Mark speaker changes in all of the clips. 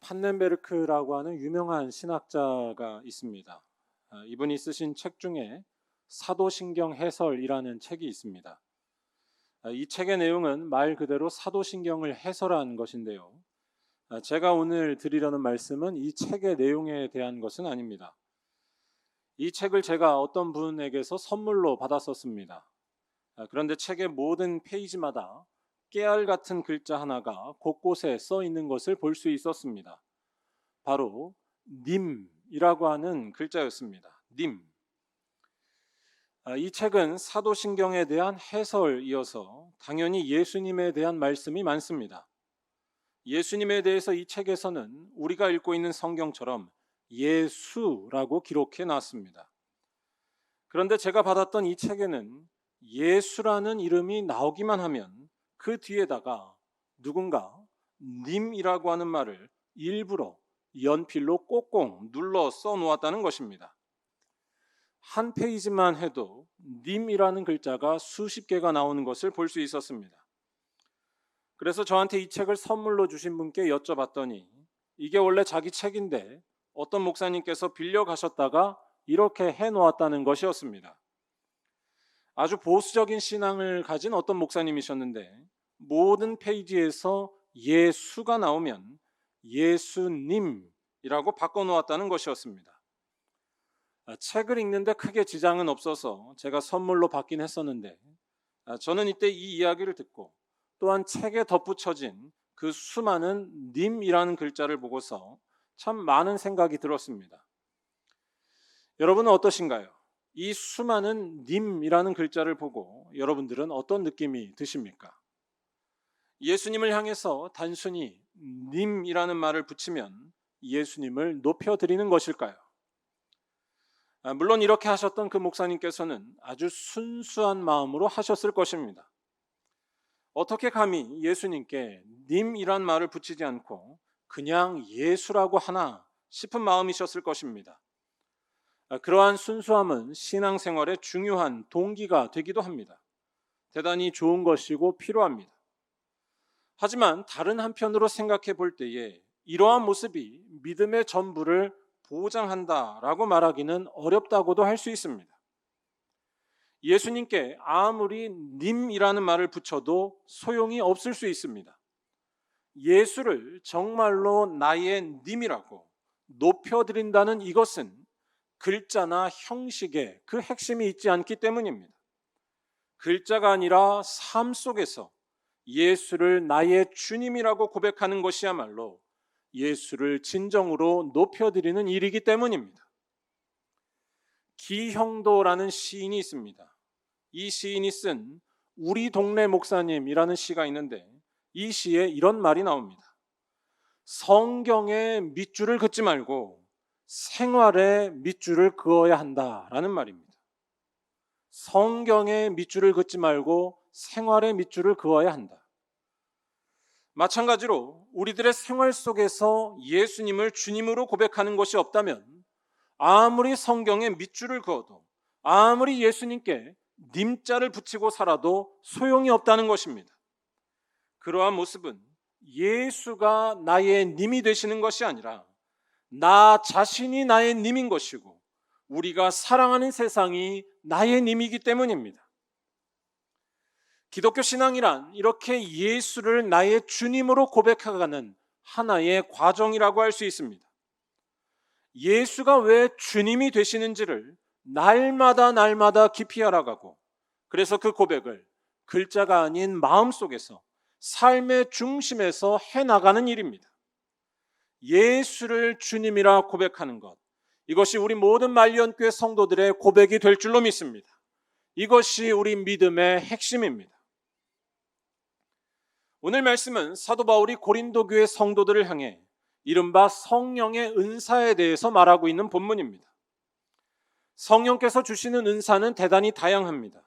Speaker 1: 판넨베르크라고 하는 유명한 신학자가 있습니다. 이분이 쓰신 책 중에 사도신경 해설이라는 책이 있습니다. 이 책의 내용은 말 그대로 사도신경을 해설한 것인데요. 제가 오늘 드리려는 말씀은 이 책의 내용에 대한 것은 아닙니다. 이 책을 제가 어떤 분에게서 선물로 받았었습니다. 그런데 책의 모든 페이지마다 깨알 같은 글자 하나가 곳곳에 써 있는 것을 볼 수 있었습니다. 바로 님이라고 하는 글자였습니다. 님. 이 책은 사도신경에 대한 해설이어서 당연히 예수님에 대한 말씀이 많습니다. 예수님에 대해서 이 책에서는 우리가 읽고 있는 성경처럼 예수라고 기록해 놨습니다. 그런데 제가 받았던 이 책에는 예수라는 이름이 나오기만 하면 그 뒤에다가 누군가 님이라고 하는 말을 일부러 연필로 꼭꼭 눌러 써 놓았다는 것입니다. 한 페이지만 해도 님이라는 글자가 수십 개가 나오는 것을 볼 수 있었습니다. 그래서 저한테 이 책을 선물로 주신 분께 여쭤봤더니 이게 원래 자기 책인데 어떤 목사님께서 빌려 가셨다가 이렇게 해 놓았다는 것이었습니다. 아주 보수적인 신앙을 가진 어떤 목사님이셨는데 모든 페이지에서 예수가 나오면 예수님이라고 바꿔놓았다는 것이었습니다. 책을 읽는데 크게 지장은 없어서 제가 선물로 받긴 했었는데 저는 이때 이 이야기를 듣고 또한 책에 덧붙여진 그 수많은 님이라는 글자를 보고서 참 많은 생각이 들었습니다. 여러분은 어떠신가요? 이 수많은 님이라는 글자를 보고 여러분들은 어떤 느낌이 드십니까? 예수님을 향해서 단순히 님이라는 말을 붙이면 예수님을 높여드리는 것일까요? 물론 이렇게 하셨던 그 목사님께서는 아주 순수한 마음으로 하셨을 것입니다. 어떻게 감히 예수님께 님이란 말을 붙이지 않고 그냥 예수라고 하나 싶은 마음이셨을 것입니다. 그러한 순수함은 신앙생활의 중요한 동기가 되기도 합니다. 대단히 좋은 것이고 필요합니다. 하지만 다른 한편으로 생각해 볼 때에 이러한 모습이 믿음의 전부를 보장한다라고 말하기는 어렵다고도 할 수 있습니다. 예수님께 아무리 님이라는 말을 붙여도 소용이 없을 수 있습니다. 예수를 정말로 나의 님이라고 높여드린다는 이것은 글자나 형식에 그 핵심이 있지 않기 때문입니다. 글자가 아니라 삶 속에서 예수를 나의 주님이라고 고백하는 것이야말로 예수를 진정으로 높여드리는 일이기 때문입니다. 기형도라는 시인이 있습니다. 이 시인이 쓴 우리 동네 목사님이라는 시가 있는데 이 시에 이런 말이 나옵니다. 성경에 밑줄을 긋지 말고 생활에 밑줄을 그어야 한다라는 말입니다. 성경에 밑줄을 긋지 말고 생활에 밑줄을 그어야 한다. 마찬가지로 우리들의 생활 속에서 예수님을 주님으로 고백하는 것이 없다면 아무리 성경에 밑줄을 그어도 아무리 예수님께 님자를 붙이고 살아도 소용이 없다는 것입니다. 그러한 모습은 예수가 나의 님이 되시는 것이 아니라 나 자신이 나의 님인 것이고 우리가 사랑하는 세상이 나의 님이기 때문입니다. 기독교 신앙이란 이렇게 예수를 나의 주님으로 고백해가는 하나의 과정이라고 할 수 있습니다. 예수가 왜 주님이 되시는지를 날마다 깊이 알아가고 그래서 그 고백을 글자가 아닌 마음속에서 삶의 중심에서 해나가는 일입니다. 예수를 주님이라 고백하는 것, 이것이 우리 모든 말리언교회 성도들의 고백이 될 줄로 믿습니다. 이것이 우리 믿음의 핵심입니다. 오늘 말씀은 사도 바울이 고린도 교회 성도들을 향해 이른바 성령의 은사에 대해서 말하고 있는 본문입니다. 성령께서 주시는 은사는 대단히 다양합니다.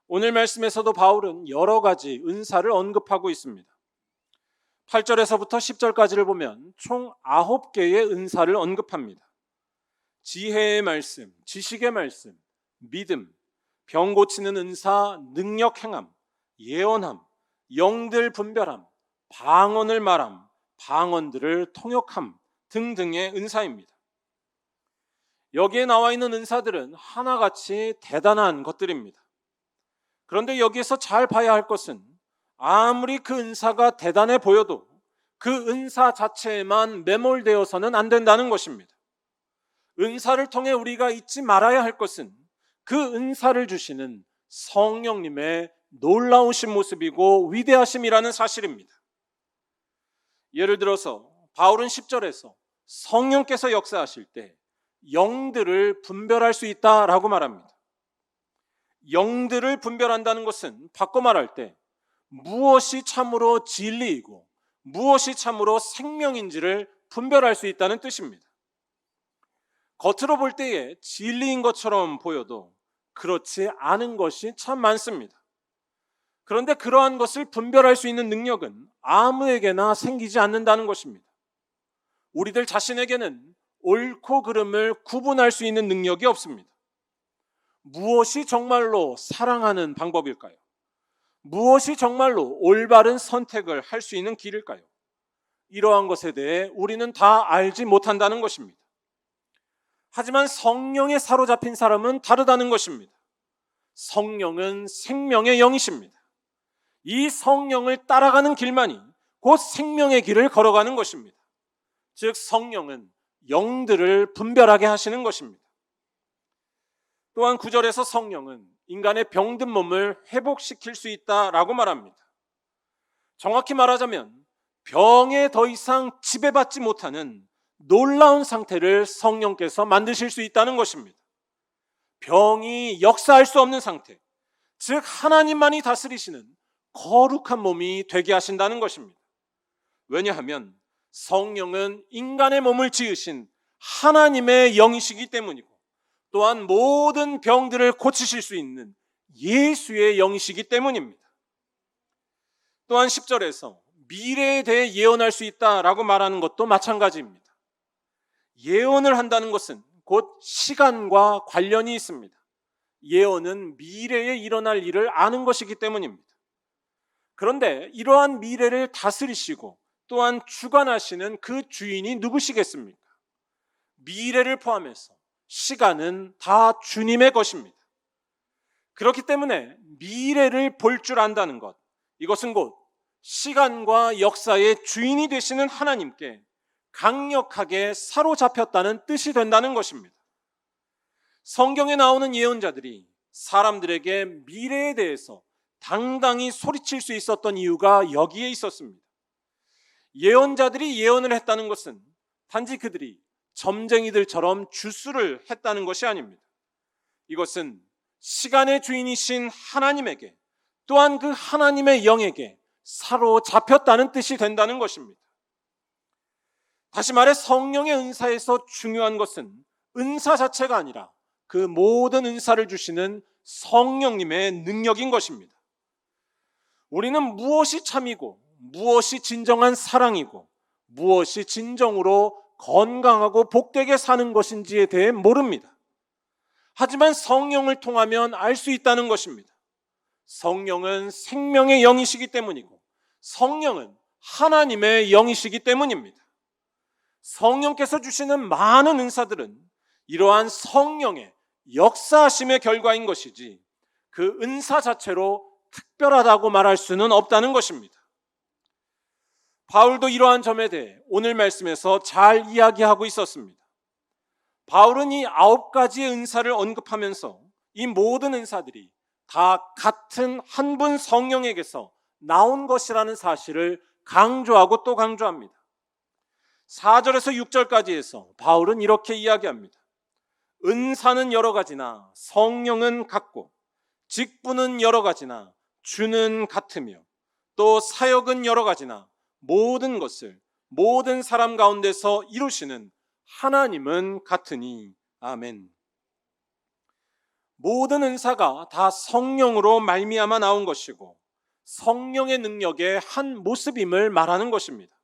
Speaker 1: 오늘 말씀에서도 바울은 여러 가지 은사를 언급하고 있습니다. 8절에서부터 10절까지를 보면 총 9개의 은사를 언급합니다. 지혜의 말씀, 지식의 말씀, 믿음, 병 고치는 은사, 능력 행함, 예언함, 영들 분별함, 방언을 말함, 방언들을 통역함 등등의 은사입니다. 여기에 나와 있는 은사들은 하나같이 대단한 것들입니다. 그런데 여기에서 잘 봐야 할 것은 아무리 그 은사가 대단해 보여도 그 은사 자체에만 매몰되어서는 안 된다는 것입니다. 은사를 통해 우리가 잊지 말아야 할 것은 그 은사를 주시는 성령님의 놀라우신 모습이고 위대하심이라는 사실입니다. 예를 들어서 바울은 10절에서 성령께서 역사하실 때 영들을 분별할 수 있다라고 말합니다. 영들을 분별한다는 것은 바꿔 말할 때 무엇이 참으로 진리이고 무엇이 참으로 생명인지를 분별할 수 있다는 뜻입니다. 겉으로 볼 때에 진리인 것처럼 보여도 그렇지 않은 것이 참 많습니다. 그런데 그러한 것을 분별할 수 있는 능력은 아무에게나 생기지 않는다는 것입니다. 우리들 자신에게는 옳고 그름을 구분할 수 있는 능력이 없습니다. 무엇이 정말로 사랑하는 방법일까요? 무엇이 정말로 올바른 선택을 할 수 있는 길일까요? 이러한 것에 대해 우리는 다 알지 못한다는 것입니다. 하지만 성령에 사로잡힌 사람은 다르다는 것입니다. 성령은 생명의 영이십니다. 이 성령을 따라가는 길만이 곧 생명의 길을 걸어가는 것입니다. 즉 성령은 영들을 분별하게 하시는 것입니다. 또한 9절에서 성령은 인간의 병든 몸을 회복시킬 수 있다라고 말합니다. 정확히 말하자면 병에 더 이상 지배받지 못하는 놀라운 상태를 성령께서 만드실 수 있다는 것입니다. 병이 역사할 수 없는 상태, 즉 하나님만이 다스리시는 거룩한 몸이 되게 하신다는 것입니다. 왜냐하면 성령은 인간의 몸을 지으신 하나님의 영이시기 때문이고 또한 모든 병들을 고치실 수 있는 예수의 영이시기 때문입니다. 또한 10절에서 미래에 대해 예언할 수 있다라고 말하는 것도 마찬가지입니다. 예언을 한다는 것은 곧 시간과 관련이 있습니다. 예언은 미래에 일어날 일을 아는 것이기 때문입니다. 그런데 이러한 미래를 다스리시고 또한 주관하시는 그 주인이 누구시겠습니까? 미래를 포함해서 시간은 다 주님의 것입니다. 그렇기 때문에 미래를 볼 줄 안다는 것, 이것은 곧 시간과 역사의 주인이 되시는 하나님께 강력하게 사로잡혔다는 뜻이 된다는 것입니다. 성경에 나오는 예언자들이 사람들에게 미래에 대해서 당당히 소리칠 수 있었던 이유가 여기에 있었습니다. 예언자들이 예언을 했다는 것은 단지 그들이 점쟁이들처럼 주술을 했다는 것이 아닙니다. 이것은 시간의 주인이신 하나님에게 또한 그 하나님의 영에게 사로잡혔다는 뜻이 된다는 것입니다. 다시 말해 성령의 은사에서 중요한 것은 은사 자체가 아니라 그 모든 은사를 주시는 성령님의 능력인 것입니다. 우리는 무엇이 참이고 무엇이 진정한 사랑이고 무엇이 진정으로 건강하고 복되게 사는 것인지에 대해 모릅니다. 하지만 성령을 통하면 알 수 있다는 것입니다. 성령은 생명의 영이시기 때문이고 성령은 하나님의 영이시기 때문입니다. 성령께서 주시는 많은 은사들은 이러한 성령의 역사하심의 결과인 것이지 그 은사 자체로 특별하다고 말할 수는 없다는 것입니다. 바울도 이러한 점에 대해 오늘 말씀에서 잘 이야기하고 있었습니다. 바울은 이 9가지의 은사를 언급하면서 이 모든 은사들이 다 같은 한 분 성령에게서 나온 것이라는 사실을 강조하고 또 강조합니다. 4절에서 6절까지에서 바울은 이렇게 이야기합니다. 은사는 여러 가지나 성령은 같고 직분은 여러 가지나 주는 같으며 또 사역은 여러 가지나 모든 것을 모든 사람 가운데서 이루시는 하나님은 같으니 아멘. 모든 은사가 다 성령으로 말미암아 나온 것이고 성령의 능력의 한 모습임을 말하는 것입니다.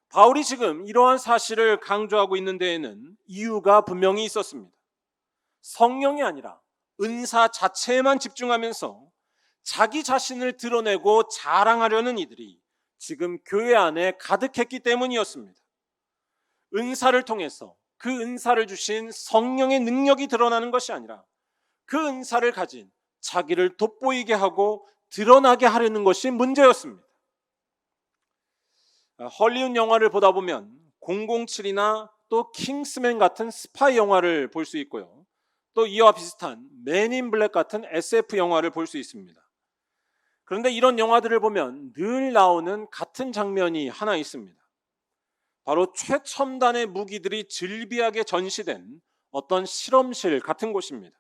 Speaker 1: 바울이 지금 이러한 사실을 강조하고 있는 데에는 이유가 분명히 있었습니다. 성령이 아니라 은사 자체에만 집중하면서 자기 자신을 드러내고 자랑하려는 이들이 지금 교회 안에 가득했기 때문이었습니다. 은사를 통해서 그 은사를 주신 성령의 능력이 드러나는 것이 아니라 그 은사를 가진 자기를 돋보이게 하고 드러나게 하려는 것이 문제였습니다. 헐리우드 영화를 보다 보면 007이나 또 킹스맨 같은 스파이 영화를 볼 수 있고요. 또 이와 비슷한 맨 인 블랙 같은 SF 영화를 볼 수 있습니다. 그런데 이런 영화들을 보면 늘 나오는 같은 장면이 하나 있습니다. 바로 최첨단의 무기들이 즐비하게 전시된 어떤 실험실 같은 곳입니다.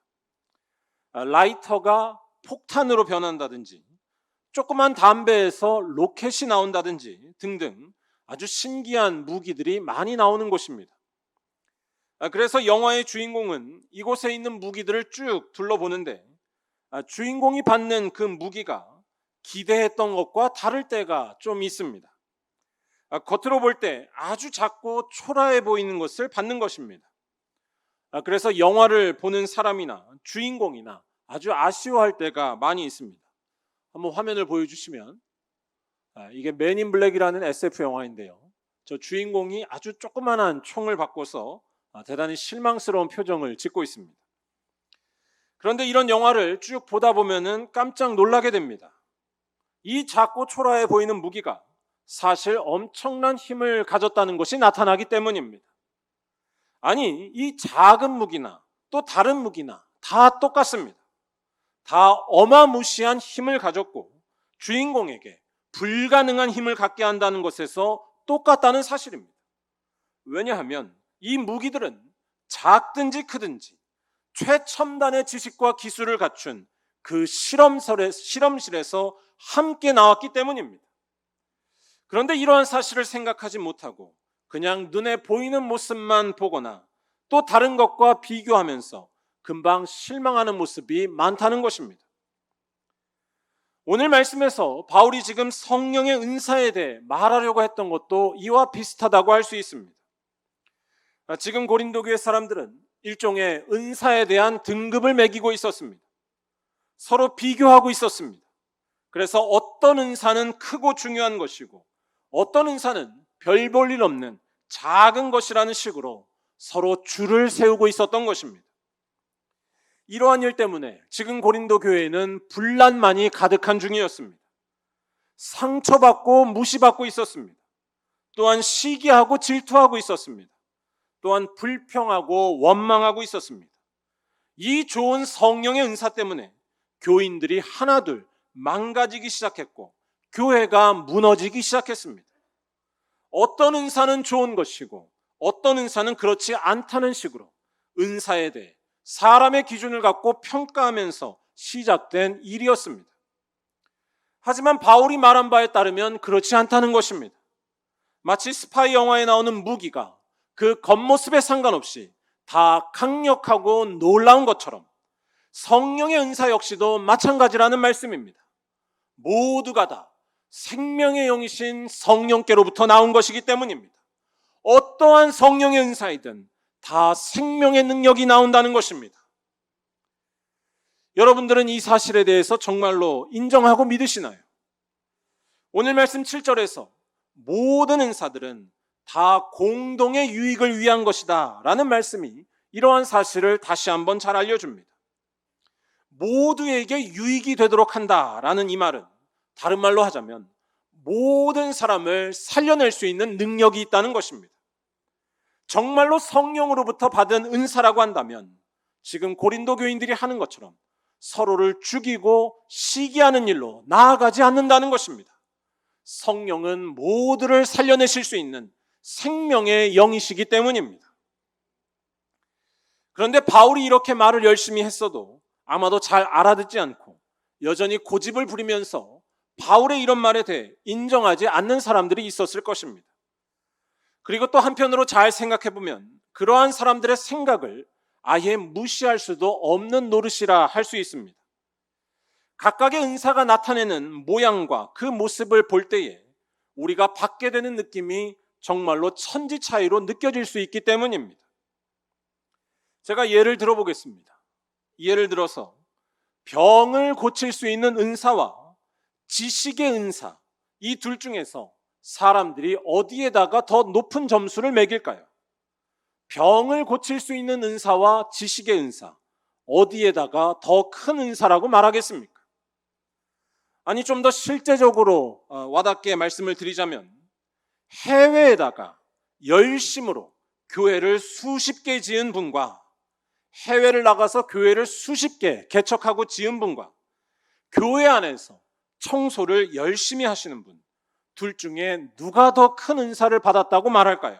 Speaker 1: 라이터가 폭탄으로 변한다든지 조그만 담배에서 로켓이 나온다든지 등등 아주 신기한 무기들이 많이 나오는 곳입니다. 그래서 영화의 주인공은 이곳에 있는 무기들을 쭉 둘러보는데 주인공이 받는 그 무기가 기대했던 것과 다를 때가 좀 있습니다. 겉으로 볼 때 아주 작고 초라해 보이는 것을 받는 것입니다. 그래서 영화를 보는 사람이나 주인공이나 아주 아쉬워할 때가 많이 있습니다. 한번 화면을 보여주시면 이게 맨 인 블랙이라는 SF 영화인데요. 저 주인공이 아주 조그만한 총을 받고서 대단히 실망스러운 표정을 짓고 있습니다. 그런데 이런 영화를 쭉 보다 보면은 깜짝 놀라게 됩니다. 이 작고 초라해 보이는 무기가 사실 엄청난 힘을 가졌다는 것이 나타나기 때문입니다. 아니, 이 작은 무기나 또 다른 무기나 다 똑같습니다. 다 어마무시한 힘을 가졌고 주인공에게 불가능한 힘을 갖게 한다는 것에서 똑같다는 사실입니다. 왜냐하면 이 무기들은 작든지 크든지 최첨단의 지식과 기술을 갖춘 그 실험실에서 함께 나왔기 때문입니다. 그런데 이러한 사실을 생각하지 못하고 그냥 눈에 보이는 모습만 보거나 또 다른 것과 비교하면서 금방 실망하는 모습이 많다는 것입니다. 오늘 말씀에서 바울이 지금 성령의 은사에 대해 말하려고 했던 것도 이와 비슷하다고 할 수 있습니다. 지금 고린도 교회 사람들은 일종의 은사에 대한 등급을 매기고 있었습니다. 서로 비교하고 있었습니다. 그래서 어떤 은사는 크고 중요한 것이고 어떤 은사는 별 볼 일 없는 작은 것이라는 식으로 서로 줄을 세우고 있었던 것입니다. 이러한 일 때문에 지금 고린도 교회에는 분란만이 가득한 중이었습니다. 상처받고 무시받고 있었습니다. 또한 시기하고 질투하고 있었습니다. 또한 불평하고 원망하고 있었습니다. 이 좋은 성령의 은사 때문에 교인들이 하나둘 망가지기 시작했고 교회가 무너지기 시작했습니다. 어떤 은사는 좋은 것이고 어떤 은사는 그렇지 않다는 식으로 은사에 대해 사람의 기준을 갖고 평가하면서 시작된 일이었습니다. 하지만 바울이 말한 바에 따르면 그렇지 않다는 것입니다. 마치 스파이 영화에 나오는 무기가 그 겉모습에 상관없이 다 강력하고 놀라운 것처럼 성령의 은사 역시도 마찬가지라는 말씀입니다. 모두가 다 생명의 영이신 성령께로부터 나온 것이기 때문입니다. 어떠한 성령의 은사이든 다 생명의 능력이 나온다는 것입니다. 여러분들은 이 사실에 대해서 정말로 인정하고 믿으시나요? 오늘 말씀 7절에서 모든 은사들은 다 공동의 유익을 위한 것이다 라는 말씀이 이러한 사실을 다시 한번 잘 알려줍니다. 모두에게 유익이 되도록 한다라는 이 말은 다른 말로 하자면 모든 사람을 살려낼 수 있는 능력이 있다는 것입니다. 정말로 성령으로부터 받은 은사라고 한다면 지금 고린도 교인들이 하는 것처럼 서로를 죽이고 시기하는 일로 나아가지 않는다는 것입니다. 성령은 모두를 살려내실 수 있는 생명의 영이시기 때문입니다. 그런데 바울이 이렇게 말을 열심히 했어도 아마도 잘 알아듣지 않고 여전히 고집을 부리면서 바울의 이런 말에 대해 인정하지 않는 사람들이 있었을 것입니다. 그리고 또 한편으로 잘 생각해보면 그러한 사람들의 생각을 아예 무시할 수도 없는 노릇이라 할 수 있습니다. 각각의 은사가 나타내는 모양과 그 모습을 볼 때에 우리가 받게 되는 느낌이 정말로 천지 차이로 느껴질 수 있기 때문입니다. 제가 예를 들어보겠습니다. 예를 들어서 병을 고칠 수 있는 은사와 지식의 은사, 이 둘 중에서 사람들이 어디에다가 더 높은 점수를 매길까요? 병을 고칠 수 있는 은사와 지식의 은사, 어디에다가 더 큰 은사라고 말하겠습니까? 아니, 좀 더 실제적으로 와닿게 말씀을 드리자면, 해외에다가 열심으로 교회를 수십 개 지은 분과 해외를 나가서 교회를 수십 개 개척하고 지은 분과 교회 안에서 청소를 열심히 하시는 분, 둘 중에 누가 더 큰 은사를 받았다고 말할까요?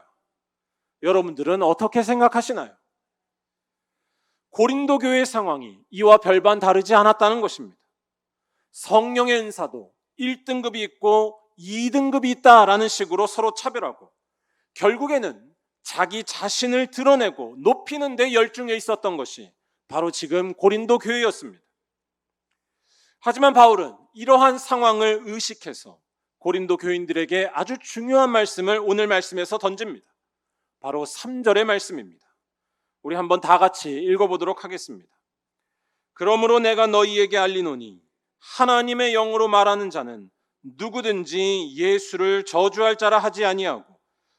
Speaker 1: 여러분들은 어떻게 생각하시나요? 고린도 교회의 상황이 이와 별반 다르지 않았다는 것입니다. 성령의 은사도 1등급이 있고 2등급이 있다라는 식으로 서로 차별하고 결국에는 자기 자신을 드러내고 높이는 데 열중해 있었던 것이 바로 지금 고린도 교회였습니다. 하지만 바울은 이러한 상황을 의식해서 고린도 교인들에게 아주 중요한 말씀을 오늘 말씀에서 던집니다. 바로 3절의 말씀입니다. 우리 한번 다 같이 읽어보도록 하겠습니다. 그러므로 내가 너희에게 알리노니 하나님의 영으로 말하는 자는 누구든지 예수를 저주할 자라 하지 아니하고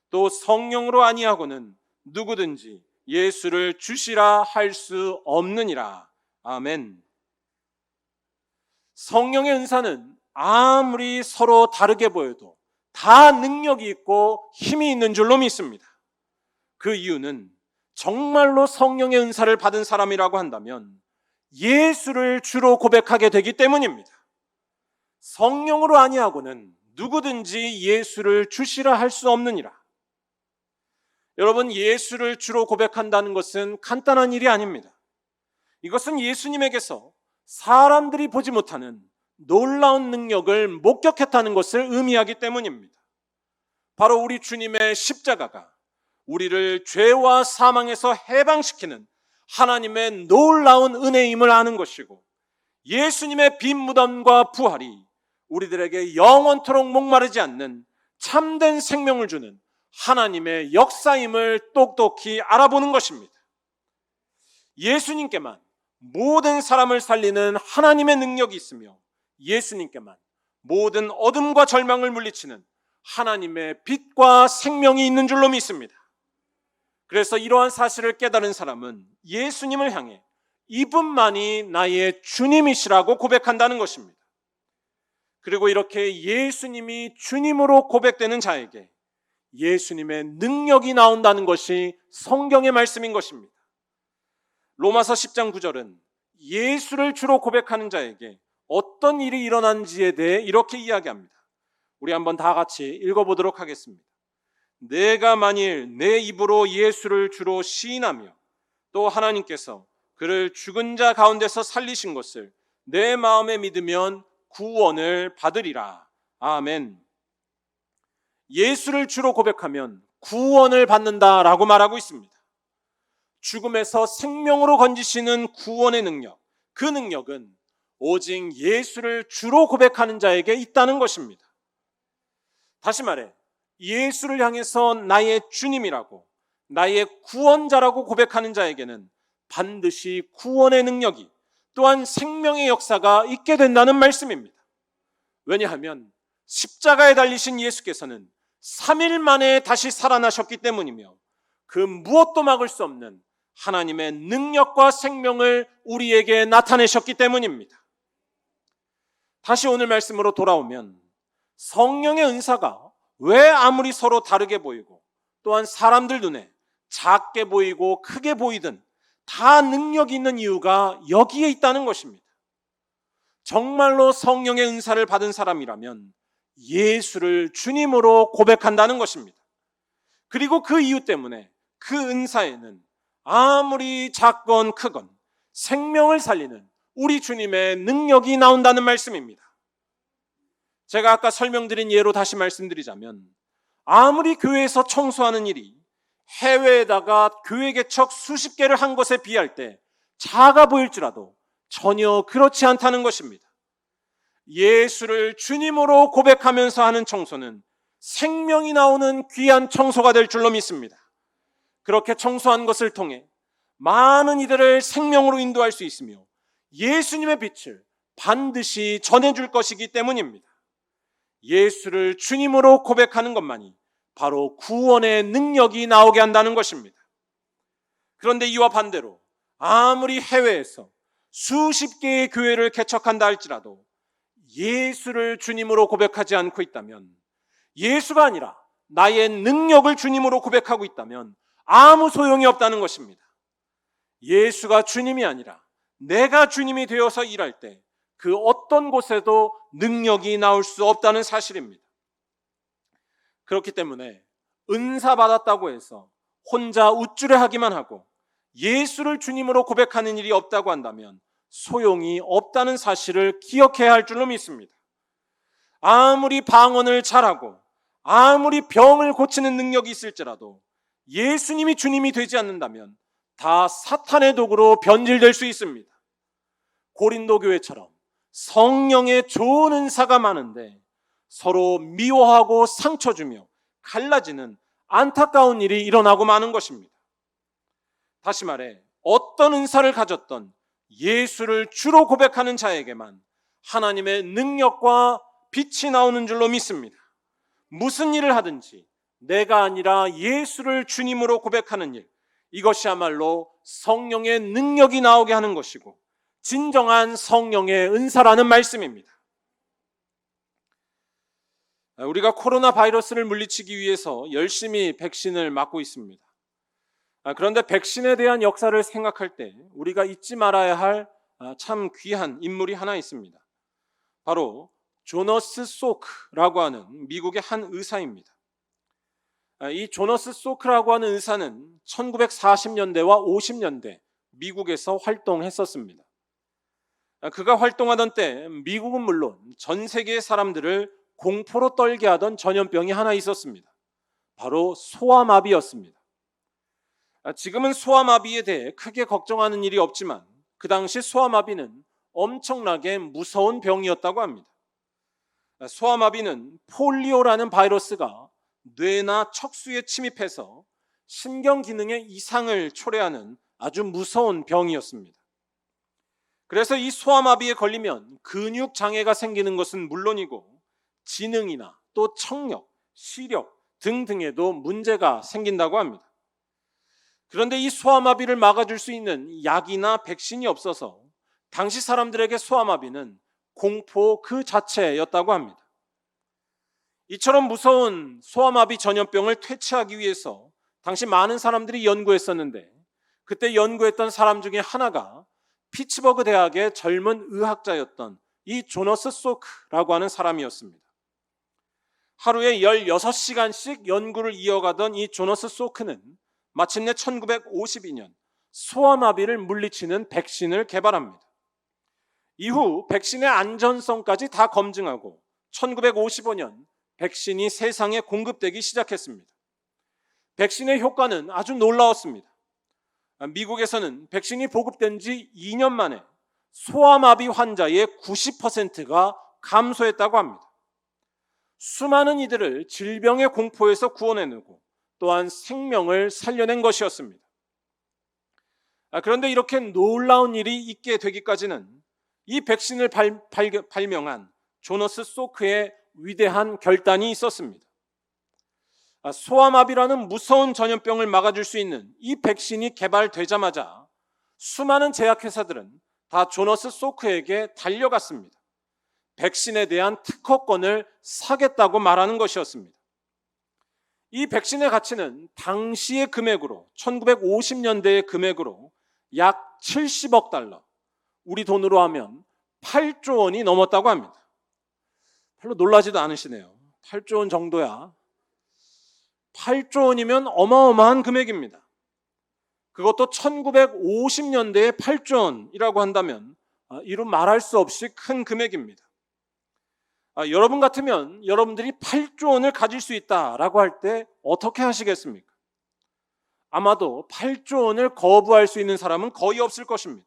Speaker 1: 또 성령으로 아니하고는 누구든지 예수를 주시라 할 수 없느니라. 아멘. 성령의 은사는 아무리 서로 다르게 보여도 다 능력이 있고 힘이 있는 줄로 믿습니다. 그 이유는 정말로 성령의 은사를 받은 사람이라고 한다면 예수를 주로 고백하게 되기 때문입니다. 성령으로 아니하고는 누구든지 예수를 주시라 할 수 없느니라. 여러분, 예수를 주로 고백한다는 것은 간단한 일이 아닙니다. 이것은 예수님에게서 사람들이 보지 못하는 놀라운 능력을 목격했다는 것을 의미하기 때문입니다. 바로 우리 주님의 십자가가 우리를 죄와 사망에서 해방시키는 하나님의 놀라운 은혜임을 아는 것이고, 예수님의 빈 무덤과 부활이 우리들에게 영원토록 목마르지 않는 참된 생명을 주는 하나님의 역사임을 똑똑히 알아보는 것입니다. 예수님께만 모든 사람을 살리는 하나님의 능력이 있으며 예수님께만 모든 어둠과 절망을 물리치는 하나님의 빛과 생명이 있는 줄로 믿습니다. 그래서 이러한 사실을 깨달은 사람은 예수님을 향해 이분만이 나의 주님이시라고 고백한다는 것입니다. 그리고 이렇게 예수님이 주님으로 고백되는 자에게 예수님의 능력이 나온다는 것이 성경의 말씀인 것입니다. 로마서 10장 9절은 예수를 주로 고백하는 자에게 어떤 일이 일어난지에 대해 이렇게 이야기합니다. 우리 한번 다 같이 읽어보도록 하겠습니다. 내가 만일 내 입으로 예수를 주로 시인하며 또 하나님께서 그를 죽은 자 가운데서 살리신 것을 내 마음에 믿으면 구원을 받으리라. 아멘. 예수를 주로 고백하면 구원을 받는다라고 말하고 있습니다. 죽음에서 생명으로 건지시는 구원의 능력, 그 능력은 오직 예수를 주로 고백하는 자에게 있다는 것입니다. 다시 말해, 예수를 향해서 나의 주님이라고, 나의 구원자라고 고백하는 자에게는 반드시 구원의 능력이, 또한 생명의 역사가 있게 된다는 말씀입니다. 왜냐하면 십자가에 달리신 예수께서는 3일 만에 다시 살아나셨기 때문이며 그 무엇도 막을 수 없는 하나님의 능력과 생명을 우리에게 나타내셨기 때문입니다. 다시 오늘 말씀으로 돌아오면 성령의 은사가 왜 아무리 서로 다르게 보이고 또한 사람들 눈에 작게 보이고 크게 보이든 다 능력이 있는 이유가 여기에 있다는 것입니다. 정말로 성령의 은사를 받은 사람이라면 예수를 주님으로 고백한다는 것입니다. 그리고 그 이유 때문에 그 은사에는 아무리 작건 크건 생명을 살리는 우리 주님의 능력이 나온다는 말씀입니다. 제가 아까 설명드린 예로 다시 말씀드리자면 아무리 교회에서 청소하는 일이 해외에다가 교회 개척 수십 개를 한 것에 비할 때 작아 보일지라도 전혀 그렇지 않다는 것입니다. 예수를 주님으로 고백하면서 하는 청소는 생명이 나오는 귀한 청소가 될 줄로 믿습니다. 그렇게 청소한 것을 통해 많은 이들을 생명으로 인도할 수 있으며 예수님의 빛을 반드시 전해줄 것이기 때문입니다. 예수를 주님으로 고백하는 것만이 바로 구원의 능력이 나오게 한다는 것입니다. 그런데 이와 반대로 아무리 해외에서 수십 개의 교회를 개척한다 할지라도 예수를 주님으로 고백하지 않고 있다면, 예수가 아니라 나의 능력을 주님으로 고백하고 있다면 아무 소용이 없다는 것입니다. 예수가 주님이 아니라 내가 주님이 되어서 일할 때 그 어떤 곳에도 능력이 나올 수 없다는 사실입니다. 그렇기 때문에 은사 받았다고 해서 혼자 우쭐해하기만 하고 예수를 주님으로 고백하는 일이 없다고 한다면 소용이 없다는 사실을 기억해야 할 줄로 믿습니다. 아무리 방언을 잘하고 아무리 병을 고치는 능력이 있을지라도 예수님이 주님이 되지 않는다면 다 사탄의 도구로 변질될 수 있습니다. 고린도 교회처럼 성령의 좋은 은사가 많은데 서로 미워하고 상처 주며 갈라지는 안타까운 일이 일어나고 마는 것입니다. 다시 말해 어떤 은사를 가졌던 예수를 주로 고백하는 자에게만 하나님의 능력과 빛이 나오는 줄로 믿습니다. 무슨 일을 하든지 내가 아니라 예수를 주님으로 고백하는 일, 이것이야말로 성령의 능력이 나오게 하는 것이고 진정한 성령의 은사라는 말씀입니다. 우리가 코로나 바이러스를 물리치기 위해서 열심히 백신을 맞고 있습니다. 그런데 백신에 대한 역사를 생각할 때 우리가 잊지 말아야 할 참 귀한 인물이 하나 있습니다. 바로 조너스 소크라고 하는 미국의 한 의사입니다. 이 조너스 소크라고 하는 의사는 1940년대와 50년대 미국에서 활동했었습니다. 그가 활동하던 때 미국은 물론 전 세계의 사람들을 공포로 떨게 하던 전염병이 하나 있었습니다. 바로 소아마비였습니다. 지금은 소아마비에 대해 크게 걱정하는 일이 없지만 그 당시 소아마비는 엄청나게 무서운 병이었다고 합니다. 소아마비는 폴리오라는 바이러스가 뇌나 척수에 침입해서 신경 기능의 이상을 초래하는 아주 무서운 병이었습니다. 그래서 이 소아마비에 걸리면 근육 장애가 생기는 것은 물론이고 지능이나 또 청력, 시력 등등에도 문제가 생긴다고 합니다. 그런데 이 소아마비를 막아줄 수 있는 약이나 백신이 없어서 당시 사람들에게 소아마비는 공포 그 자체였다고 합니다. 이처럼 무서운 소아마비 전염병을 퇴치하기 위해서 당시 많은 사람들이 연구했었는데 그때 연구했던 사람 중에 하나가 피츠버그 대학의 젊은 의학자였던 이 조너스 소크라고 하는 사람이었습니다. 하루에 16시간씩 연구를 이어가던 이 조너스 소크는 마침내 1952년 소아마비를 물리치는 백신을 개발합니다. 이후 백신의 안전성까지 다 검증하고 1955년 백신이 세상에 공급되기 시작했습니다. 백신의 효과는 아주 놀라웠습니다. 미국에서는 백신이 보급된 지 2년 만에 소아마비 환자의 90%가 감소했다고 합니다. 수많은 이들을 질병의 공포에서 구원해내고 또한 생명을 살려낸 것이었습니다. 그런데 이렇게 놀라운 일이 있게 되기까지는 이 백신을 발명한 조너스 소크의 위대한 결단이 있었습니다. 소아마비라는 무서운 전염병을 막아줄 수 있는 이 백신이 개발되자마자 수많은 제약회사들은 다 조너스 소크에게 달려갔습니다. 백신에 대한 특허권을 사겠다고 말하는 것이었습니다. 이 백신의 가치는 당시의 금액으로 1950년대의 금액으로 약 70억 달러, 우리 돈으로 하면 8조 원이 넘었다고 합니다. 별로 놀라지도 않으시네요. 8조 원 정도야. 8조 원이면 어마어마한 금액입니다. 그것도 1950년대에 8조 원이라고 한다면 이루 말할 수 없이 큰 금액입니다. 여러분 같으면 여러분들이 8조 원을 가질 수 있다라고 할 때 어떻게 하시겠습니까? 아마도 8조 원을 거부할 수 있는 사람은 거의 없을 것입니다.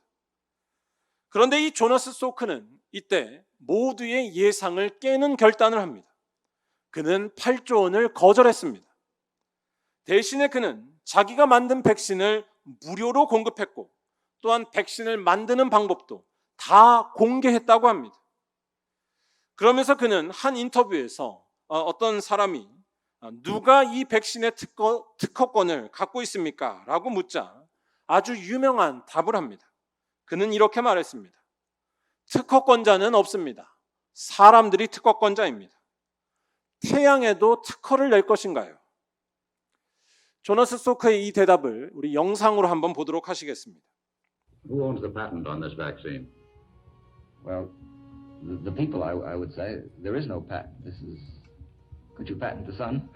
Speaker 1: 그런데 이 조너스 소크는 이때 모두의 예상을 깨는 결단을 합니다. 그는 8조 원을 거절했습니다. 대신에 그는 자기가 만든 백신을 무료로 공급했고 또한 백신을 만드는 방법도 다 공개했다고 합니다. 그러면서 그는 한 인터뷰에서 어떤 사람이 누가 이 백신의 특허권을 갖고 있습니까? 라고 묻자 아주 유명한 답을 합니다. 그는 이렇게 말했습니다. 특허권자는 없습니다. 사람들이 특허권자입니다. 태양에도 특허를 낼 것인가요? 조나스 소크의 이 대답을 우리 영상으로 한번 보도록 하시겠습니다.
Speaker 2: Who owns the patent on this vaccine?
Speaker 3: Well, the people, I would say. There is no patent. Could you patent the sun?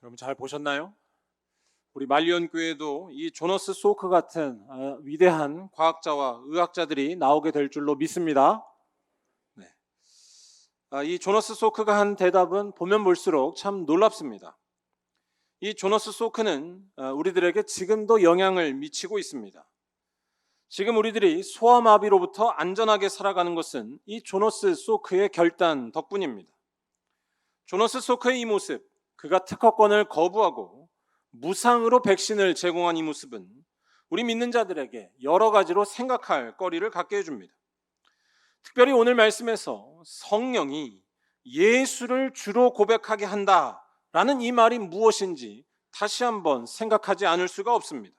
Speaker 1: 여러분 잘 보셨나요? 우리 말리온 교회도 이 조너스 소크 같은 위대한 과학자와 의학자들이 나오게 될 줄로 믿습니다. 네. 이 조너스 소크가 한 대답은 보면 볼수록 참 놀랍습니다. 이 조너스 소크는 우리들에게 지금도 영향을 미치고 있습니다. 지금 우리들이 소아마비로부터 안전하게 살아가는 것은 이 조너스 소크의 결단 덕분입니다. 조너스 소크의 이 모습, 그가 특허권을 거부하고 무상으로 백신을 제공한 이 모습은 우리 믿는 자들에게 여러 가지로 생각할 거리를 갖게 해줍니다. 특별히 오늘 말씀에서 성령이 예수를 주로 고백하게 한다라는 이 말이 무엇인지 다시 한번 생각하지 않을 수가 없습니다.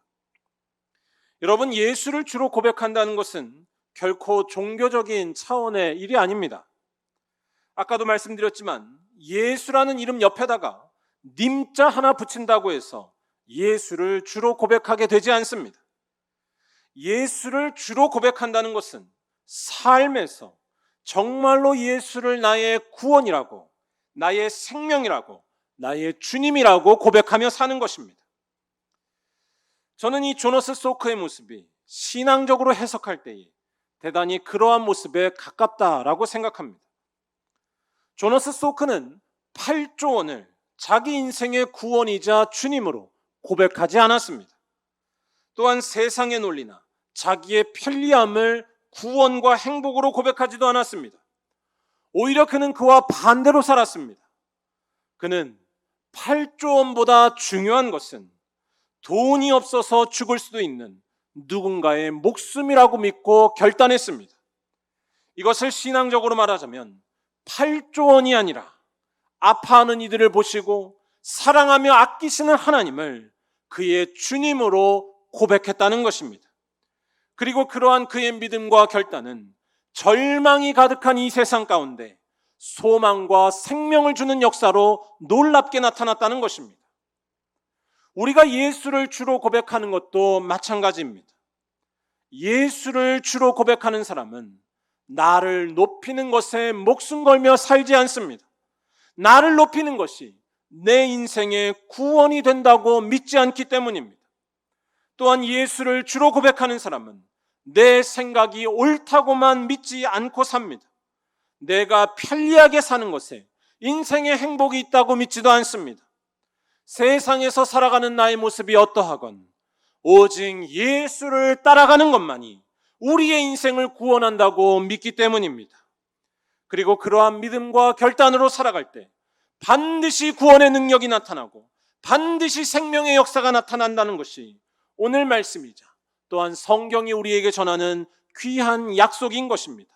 Speaker 1: 여러분, 예수를 주로 고백한다는 것은 결코 종교적인 차원의 일이 아닙니다. 아까도 말씀드렸지만 예수라는 이름 옆에다가 님자 하나 붙인다고 해서 예수를 주로 고백하게 되지 않습니다. 예수를 주로 고백한다는 것은 삶에서 정말로 예수를 나의 구원이라고, 나의 생명이라고, 나의 주님이라고 고백하며 사는 것입니다. 저는 이 조너스 소크의 모습이 신앙적으로 해석할 때에 대단히 그러한 모습에 가깝다라고 생각합니다. 조너스 소크는 8조 원을 자기 인생의 구원이자 주님으로 고백하지 않았습니다. 또한 세상의 논리나 자기의 편리함을 구원과 행복으로 고백하지도 않았습니다. 오히려 그는 그와 반대로 살았습니다. 그는 8조 원보다 중요한 것은 돈이 없어서 죽을 수도 있는 누군가의 목숨이라고 믿고 결단했습니다. 이것을 신앙적으로 말하자면 8조 원이 아니라 아파하는 이들을 보시고 사랑하며 아끼시는 하나님을 그의 주님으로 고백했다는 것입니다. 그리고 그러한 그의 믿음과 결단은 절망이 가득한 이 세상 가운데 소망과 생명을 주는 역사로 놀랍게 나타났다는 것입니다. 우리가 예수를 주로 고백하는 것도 마찬가지입니다. 예수를 주로 고백하는 사람은 나를 높이는 것에 목숨 걸며 살지 않습니다. 나를 높이는 것이 내 인생의 구원이 된다고 믿지 않기 때문입니다. 또한 예수를 주로 고백하는 사람은 내 생각이 옳다고만 믿지 않고 삽니다. 내가 편리하게 사는 것에 인생의 행복이 있다고 믿지도 않습니다. 세상에서 살아가는 나의 모습이 어떠하건 오직 예수를 따라가는 것만이 우리의 인생을 구원한다고 믿기 때문입니다. 그리고 그러한 믿음과 결단으로 살아갈 때 반드시 구원의 능력이 나타나고 반드시 생명의 역사가 나타난다는 것이 오늘 말씀이자 또한 성경이 우리에게 전하는 귀한 약속인 것입니다.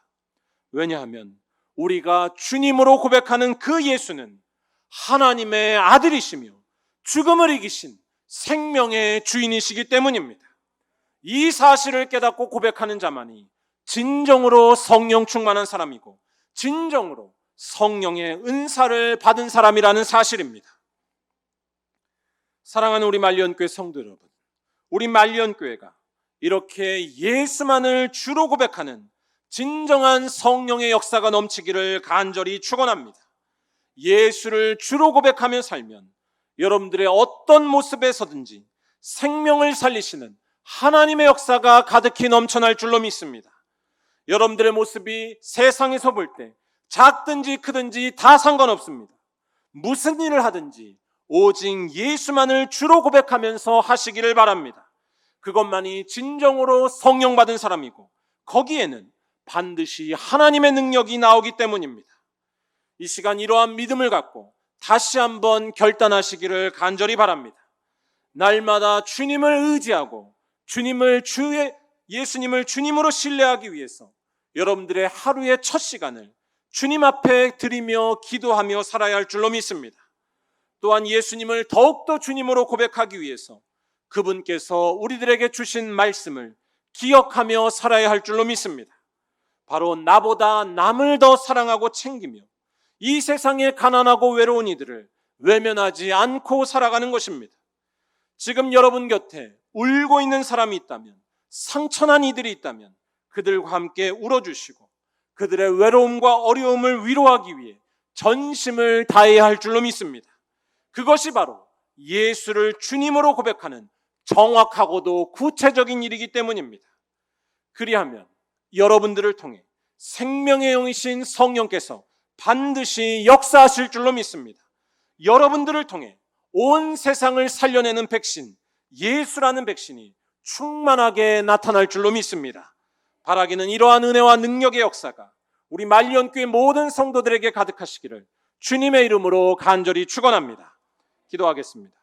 Speaker 1: 왜냐하면 우리가 주님으로 고백하는 그 예수는 하나님의 아들이시며 죽음을 이기신 생명의 주인이시기 때문입니다. 이 사실을 깨닫고 고백하는 자만이 진정으로 성령 충만한 사람이고 진정으로 성령의 은사를 받은 사람이라는 사실입니다. 사랑하는 우리 말년교회 성도 여러분, 우리 말년교회가 이렇게 예수만을 주로 고백하는 진정한 성령의 역사가 넘치기를 간절히 축원합니다. 예수를 주로 고백하며 살면 여러분들의 어떤 모습에서든지 생명을 살리시는 하나님의 역사가 가득히 넘쳐날 줄로 믿습니다. 여러분들의 모습이 세상에서 볼 때 작든지 크든지 다 상관없습니다. 무슨 일을 하든지 오직 예수만을 주로 고백하면서 하시기를 바랍니다. 그것만이 진정으로 성령 받은 사람이고 거기에는 반드시 하나님의 능력이 나오기 때문입니다. 이 시간 이러한 믿음을 갖고 다시 한번 결단하시기를 간절히 바랍니다. 날마다 주님을 의지하고 예수님을 주님으로 신뢰하기 위해서 여러분들의 하루의 첫 시간을 주님 앞에 드리며 기도하며 살아야 할 줄로 믿습니다. 또한 예수님을 더욱더 주님으로 고백하기 위해서 그분께서 우리들에게 주신 말씀을 기억하며 살아야 할 줄로 믿습니다. 바로 나보다 남을 더 사랑하고 챙기며 이 세상의 가난하고 외로운 이들을 외면하지 않고 살아가는 것입니다. 지금 여러분 곁에 울고 있는 사람이 있다면, 상처난 이들이 있다면 그들과 함께 울어주시고 그들의 외로움과 어려움을 위로하기 위해 전심을 다해야 할 줄로 믿습니다. 그것이 바로 예수를 주님으로 고백하는 정확하고도 구체적인 일이기 때문입니다. 그리하면 여러분들을 통해 생명의 영이신 성령께서 반드시 역사하실 줄로 믿습니다. 여러분들을 통해 온 세상을 살려내는 백신, 예수라는 백신이 충만하게 나타날 줄로 믿습니다. 바라기는 이러한 은혜와 능력의 역사가 우리 말년교회 모든 성도들에게 가득하시기를 주님의 이름으로 간절히 축원합니다. 기도하겠습니다.